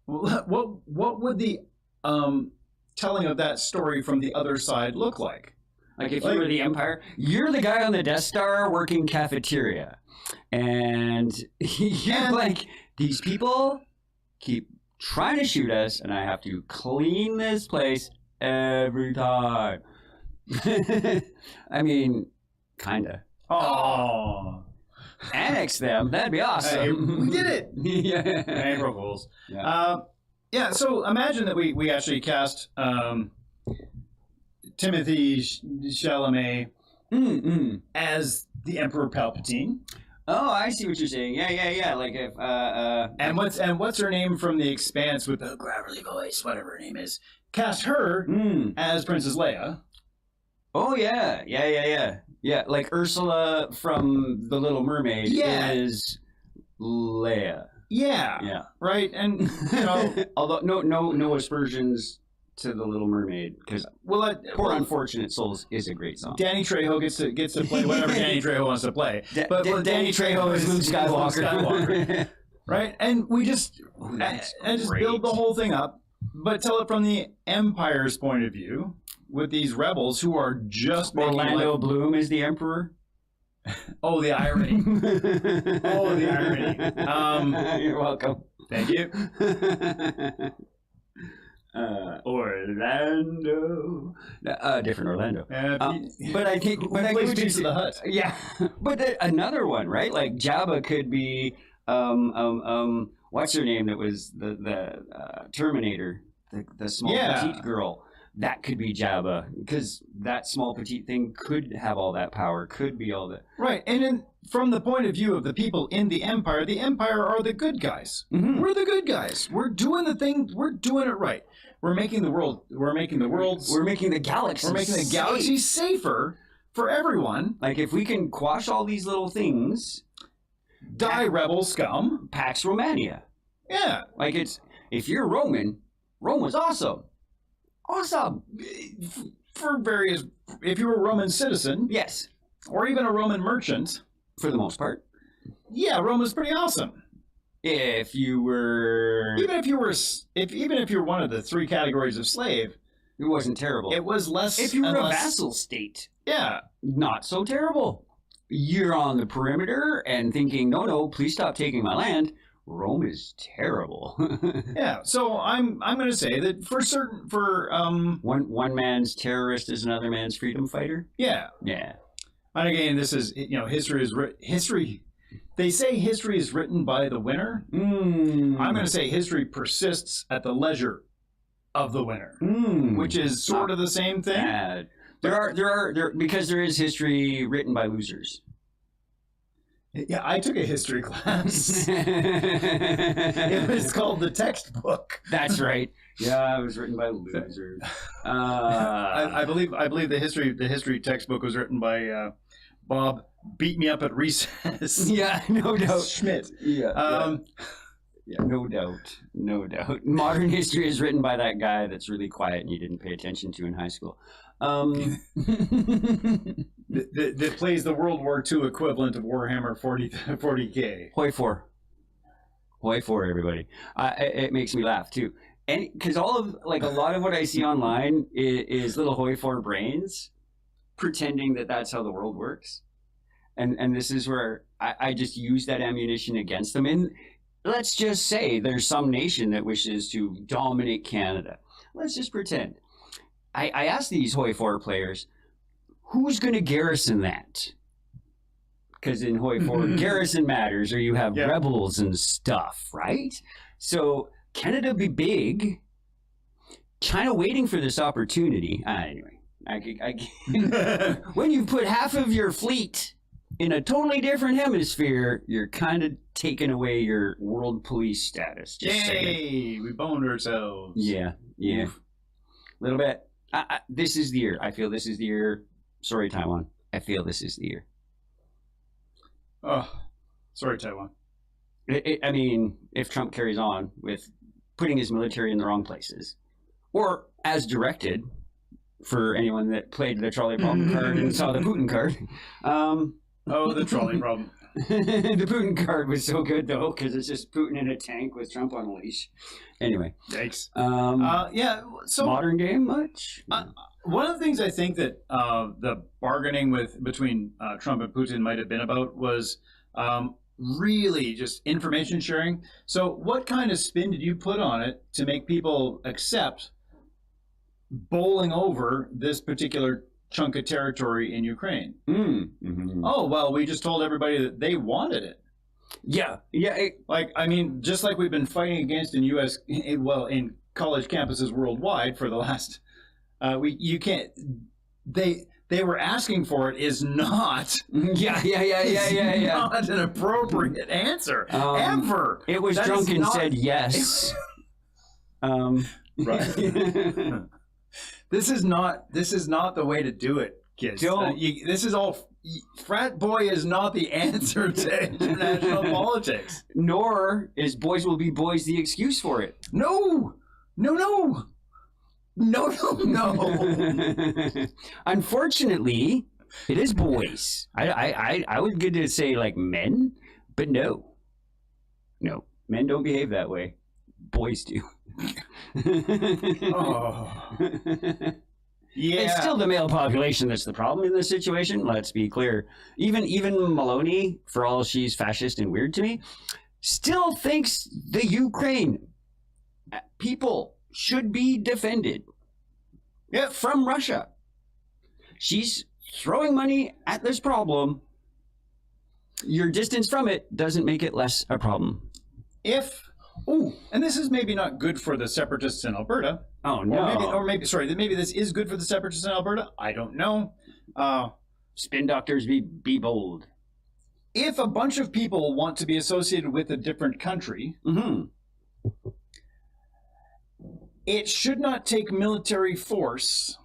What would the telling of that story from the other side look like? Like if you were the Empire, you're the guy on the Death Star working cafeteria. And you're like, these people keep trying to shoot us, and I have to clean this place every time. I mean, kinda. Oh. Annex them. That'd be awesome. We did it. Yeah. April Fools. Yeah. So imagine that we actually cast Timothy Chalamet as the Emperor Palpatine. Oh, I see what you're saying. Yeah. Like if and what's her name from The Expanse with the gravelly voice, whatever her name is. Cast her as Princess Leia. Oh yeah. Yeah, like Ursula from The Little Mermaid is Leia. Yeah. Right? And you know, although no aspersions to The Little Mermaid, because Poor Unfortunate Souls is a great song. Danny Trejo gets to play whatever Danny Trejo wants to play. But Danny Trejo is Luke Skywalker. Right? And we just build the whole thing up, but tell it from the Empire's point of view, with these rebels who are just Orlando Bloom is the Emperor. Oh, the irony. You're welcome. Thank you. Orlando, different Orlando. But I think, but I go to the Hut. Yeah, but another one, right? Like Jabba could be, what's her name? That was the Terminator, the small petite girl. That could be Jabba, because that small petite thing could have all that power, could be all that. Right, and from the point of view of the people in the Empire are the good guys. We're the good guys. We're doing the thing. We're doing it right. We're making the world. We're making the galaxy. We're making the galaxy safer for everyone. Like if we can quash all these little things, die rebel scum. Pax Romania. Yeah, like if you're Roman, Rome was awesome. Awesome. For various, if you were a Roman citizen, yes, or even a Roman merchant, for the most part, yeah, Rome was pretty awesome. If you were, even if you're one of the three categories of slave, it wasn't terrible. It was less. If you were a vassal state, yeah, not so terrible. You're on the perimeter and thinking, no, please stop taking my land. Rome is terrible. Yeah, so I'm going to say that one man's terrorist is another man's freedom fighter. Yeah. And again, this is history. They say history is written by the winner. I'm going to say history persists at the leisure of the winner, which is sort of the same thing. Because there is history written by losers. Yeah, I took a history class. It was called the textbook. That's right. Yeah, it was written by losers. I believe the history textbook was written by Bob Beat Me Up at Recess. Yeah, no doubt. Schmidt. Yeah, no doubt. Modern history is written by that guy that's really quiet and you didn't pay attention to in high school. That plays the World War II equivalent of Warhammer 40K. Hoi 4, everybody. It makes me laugh too, and because a lot of what I see online is little Hoi 4 brains pretending that that's how the world works, and this is where I just use that ammunition against them. And let's just say there's some nation that wishes to dominate Canada. Let's just pretend. I asked these Hoi 4 players, who's going to garrison that? Because in Hoi 4, garrison matters, or you have rebels and stuff, right? So Canada be big, China waiting for this opportunity. Anyway, when you put half of your fleet in a totally different hemisphere, you're kind of taking away your world police status. Yay! We boned ourselves. Yeah. A little bit. This is the year. I feel this is the year. Sorry, Taiwan. I feel this is the year. Oh, sorry, Taiwan. I mean, if Trump carries on with putting his military in the wrong places, or as directed, for anyone that played the trolley problem card and saw the Putin card. The trolley problem. The Putin card was so good, though, because it's just Putin in a tank with Trump on a leash. Anyway. Yikes. So modern game much? One of the things I think that the bargaining between Trump and Putin might have been about was really just information sharing. So what kind of spin did you put on it to make people accept bowling over this particular chunk of territory in Ukraine? Oh, well, we just told everybody that they wanted it. Yeah. Just like we've been fighting against in in college campuses worldwide for the last, they were asking for it is not. Yeah. Not an appropriate answer ever. It was drunk and said yes. Right. This is not the way to do it, kids. This is all. Frat boy is not the answer to international politics. Nor is boys will be boys the excuse for it. No. Unfortunately, it is boys. I was good to say like men, but no, men don't behave that way. Boys do. Yeah. It's still the male population that's the problem in this situation. Let's be clear. Even Maloney, for all she's fascist and weird to me, still thinks the Ukraine people should be defended from Russia. She's throwing money at this problem. Your distance from it doesn't make it less a problem. And this is maybe not good for the separatists in Alberta. Oh, no. Maybe this is good for the separatists in Alberta. I don't know. Spin doctors, be bold. If a bunch of people want to be associated with a different country, it should not take military force.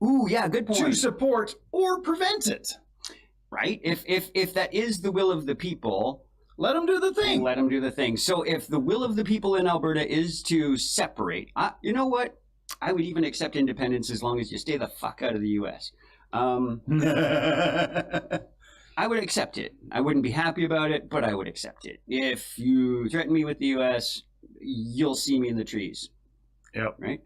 Ooh, yeah, good point. To support or prevent it. Right? If that is the will of the people, let them do the thing. Let them do the thing. So if the will of the people in Alberta is to separate, you know what? I would even accept independence as long as you stay the fuck out of the U.S. I would accept it. I wouldn't be happy about it, but I would accept it. If you threaten me with the U.S., you'll see me in the trees. Yep. Right?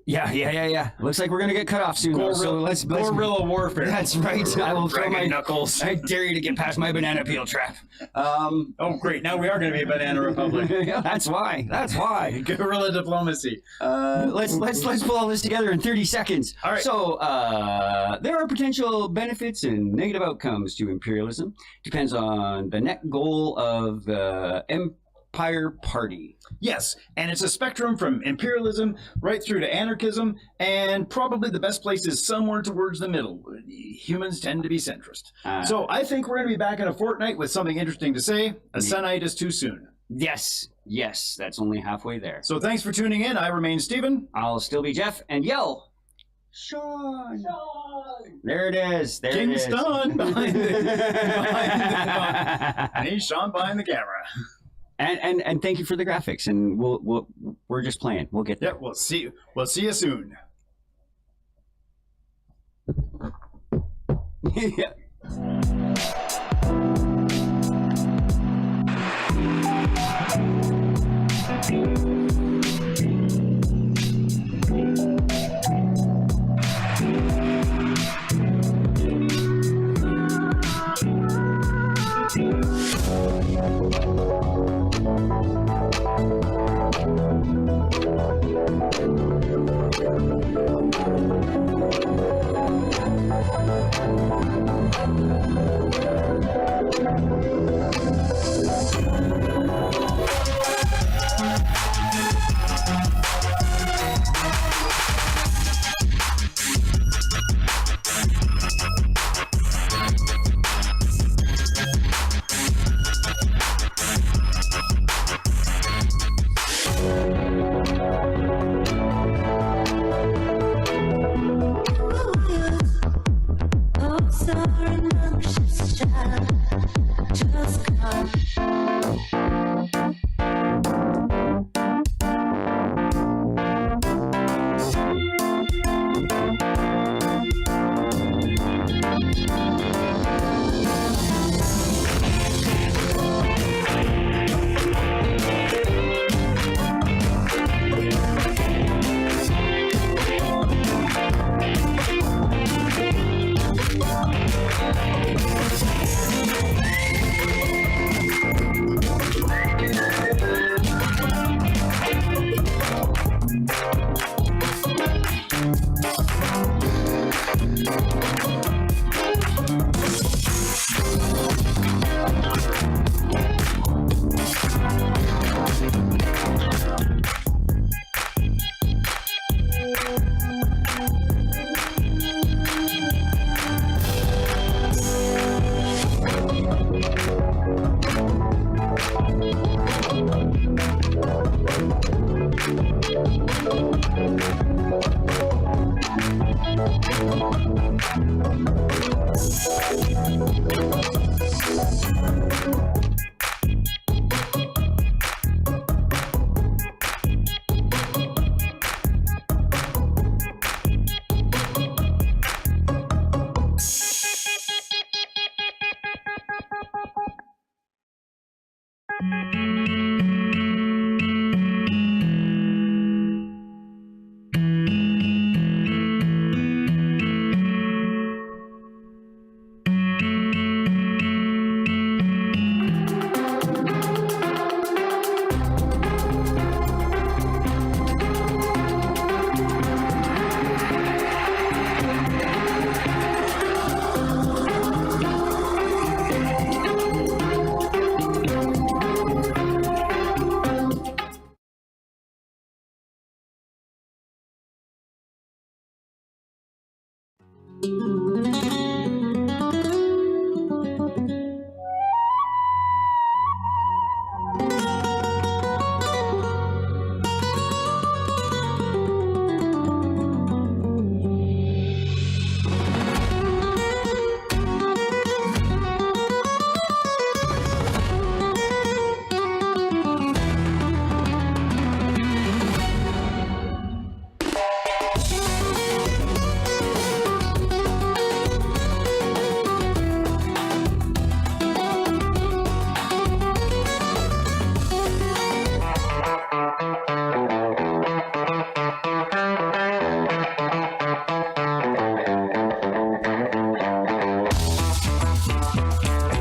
Yeah. Looks like we're gonna get cut off soon. So let's guerrilla warfare. That's right. I will throw my knuckles. I dare you to get past my banana peel trap. Oh, great! Now we are going to be a banana republic. Yeah, that's why. Guerrilla diplomacy. Let's pull all this together in 30 seconds. All right. So there are potential benefits and negative outcomes to imperialism. Depends on the net goal of the Empire Party. Yes, and it's a spectrum from imperialism right through to anarchism, and probably the best place is somewhere towards the middle. Humans tend to be centrist. So I think we're going to be back in a fortnight with something interesting to say. A Sunite too soon. Yes, that's only halfway there. So thanks for tuning in. I remain Stephen. I'll still be Jeff, and yell, Sean! There it is. Kingston behind and he's Sean behind the camera. And thank you for the graphics. And we're just playing. We'll get there. Yeah, we'll see you soon. Yeah.